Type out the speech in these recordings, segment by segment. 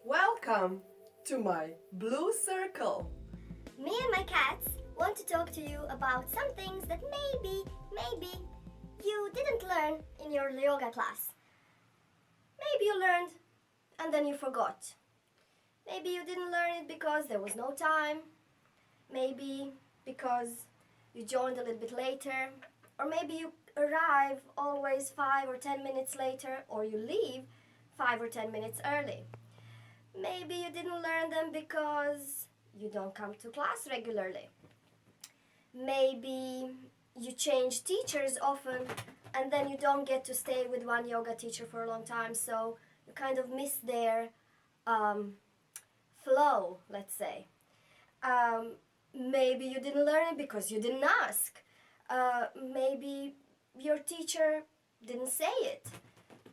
Welcome to my blue circle. Me and my cats want to talk to you about some things that maybe you didn't learn in your yoga class. Maybe you learned and then you forgot. Maybe you didn't learn it because there was no time. Maybe because you joined a little bit later. Or maybe you arrive always 5 or 10 minutes later, or you leave 5 or 10 minutes early. Maybe you didn't learn them because you don't come to class regularly. Maybe you change teachers often and then you don't get to stay with one yoga teacher for a long time, so you kind of miss their flow, let's say. Maybe you didn't learn it because you didn't ask. Maybe your teacher didn't say it.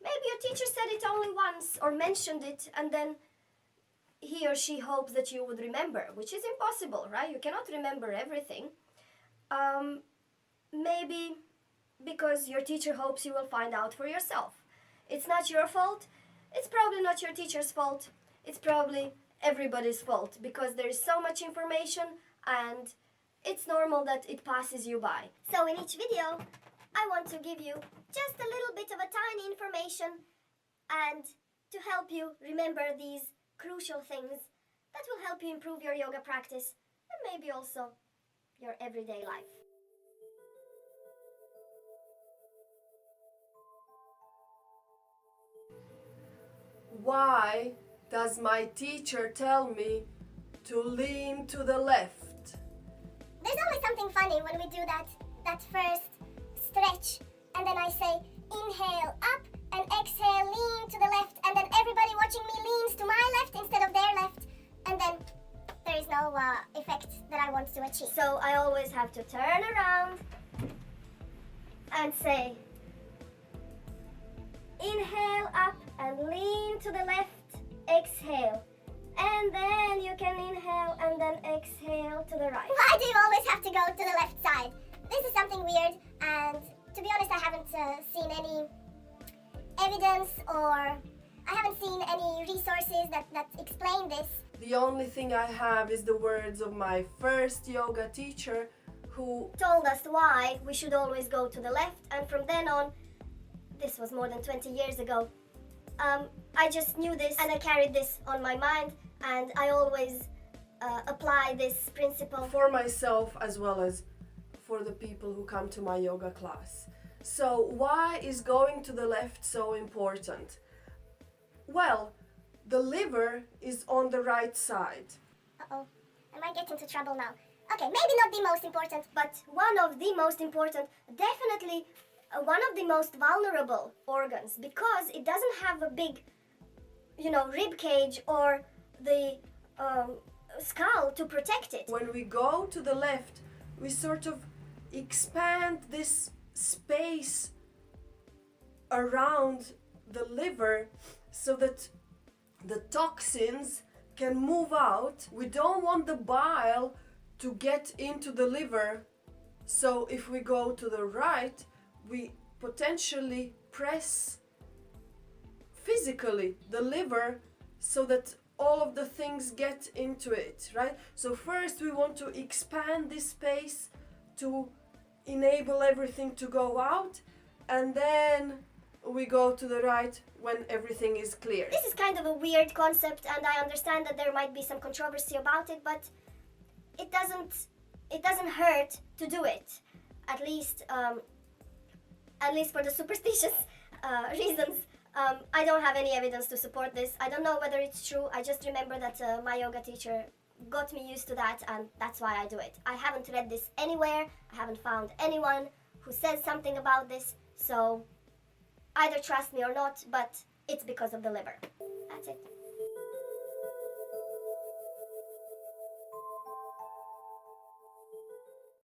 Maybe your teacher said it only once or mentioned it, and then he or she hopes that you would remember, which is impossible, right? You cannot remember everything. Maybe because your teacher hopes you will find out for yourself. It's not your fault. It's probably not your teacher's fault. It's probably everybody's fault because there is so much information and it's normal that it passes you by. So in each video, I want to give you just a little bit of a tiny information and to help you remember these crucial things that will help you improve your yoga practice and maybe also your everyday life. Why does my teacher tell me to lean to the left? There's always something funny when we do that first stretch and then I say inhale up and exhale lean to the left and then everybody watching me leans to my left instead of their left and then there is no effect that I want to achieve. So I always have to turn around and say inhale up and lean to the left, exhale. And then you can inhale and then exhale to the right. Why do you always have to go to the left side? This is something weird and to be honest I haven't seen any evidence or I haven't seen any resources that explain this. The only thing I have is the words of my first yoga teacher who told us why we should always go to the left, and from then on, this was more than 20 years ago, I just knew this and I carried this on my mind and I always apply this principle for myself as well as for the people who come to my yoga class. So why is going to the left so important? Well, the liver is on the right side. Uh-oh, I might get into trouble now. Okay, maybe not the most important, but one of the most important, definitely one of the most vulnerable organs because it doesn't have a big, rib cage or the skull to protect it. When we go to the left, we sort of expand this space around the liver so that the toxins can move out. We don't want the bile to get into the liver, so if we go to the right, we potentially press physically the liver so that all of the things get into it, right? So first we want to expand this space to enable everything to go out, and then we go to the right when everything is clear. This is kind of a weird concept and I understand that there might be some controversy about it, but it doesn't hurt to do it. At least for the superstitious reasons. I don't have any evidence to support this. I don't know whether it's true. I just remember that my yoga teacher got me used to that and that's why I do it. I haven't read this anywhere. I haven't found anyone who says something about this. So either trust me or not, but it's because of the liver. That's it.